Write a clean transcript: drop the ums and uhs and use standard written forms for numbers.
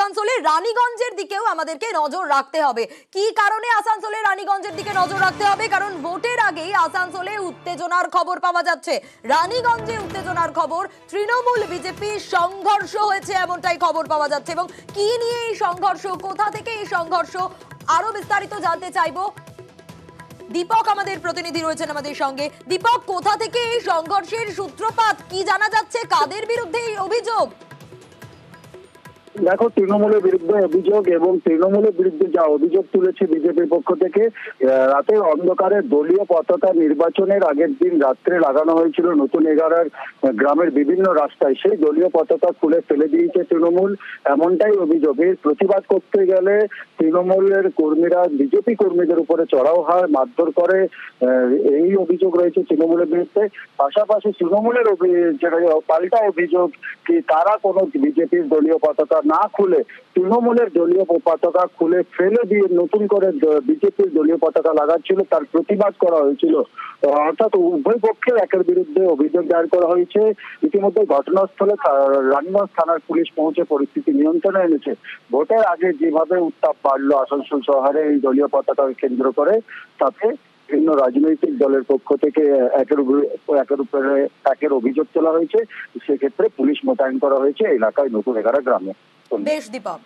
আসানসোলের রানীগঞ্জের দিকেও আমাদেরকে নজর রাখতে হবে। কি কারণে আসানসোলের রানীগঞ্জের দিকে নজর রাখতে হবে? কারণ ভোটের আগেই আসানসোলে উত্তেজনার খবর পাওয়া যাচ্ছে। রানীগঞ্জে উত্তেজনার খবর, তৃণমূল বিজেপি সংঘর্ষ হয়েছে এমনটাই খবর পাওয়া যাচ্ছে। এবং কি নিয়ে এই সংঘর্ষ, কোথা থেকে এই সংঘর্ষ, আরো বিস্তারিত জানতে চাইবো। দীপক আমাদের প্রতিনিধি রয়েছেন আমাদের সঙ্গে। দীপক, কোথা থেকে এই সংঘর্ষের সূত্রপাত, কি জানা যাচ্ছে, কাদের বিরুদ্ধে এই অভিযোগ? দেখো, তৃণমূলের বিরুদ্ধে অভিযোগ এবং তৃণমূলের বিরুদ্ধে যা অভিযোগ তুলেছে বিজেপির পক্ষ থেকে, রাতের অন্ধকারে দলীয় পতাকা নির্বাচনের আগের দিন রাত্রে লাগানো হয়েছিল নতুন এগারার গ্রামের বিভিন্ন রাস্তায়। সেই দলীয় পতাকা খুলে ফেলে দিয়েছে তৃণমূল, এমনটাই অভিযোগ। এর প্রতিবাদ করতে গেলে তৃণমূলের কর্মীরা বিজেপি কর্মীদের উপরে চড়াও হয়, মারধর করে, এই অভিযোগ রয়েছে তৃণমূলের বিরুদ্ধে। পাশাপাশি তৃণমূলের পাল্টা অভিযোগ কি তারা কোনো বিজেপির দলীয় পতাকা না খুলে তৃণমূলের দলীয় পতাকা খুলে ফেলে দিয়ে নতুন করে বিজেপির দলীয় পতাকা লাগাচ্ছিল, তার প্রতিবাদ করা হয়েছিল। অর্থাৎ উভয় পক্ষের একের বিরুদ্ধে অভিযোগ দায়ের করা হয়েছে। ইতিমধ্যে ঘটনাস্থলে রানীগঞ্জ থানার পুলিশ পৌঁছে পরিস্থিতি নিয়ন্ত্রণে এনেছে। ভোটের আগে যেভাবে উত্তাপ বাড়লো আসানসোল শহরে এই দলীয় পতাকাকে কেন্দ্র করে, তাতে বিভিন্ন রাজনৈতিক দলের পক্ষ থেকে একের অভিযোগ তোলা হয়েছে। সেক্ষেত্রে পুলিশ মোতায়েন করা হয়েছে এলাকায় নতুন এগারা গ্রামে। বেশ দীপক।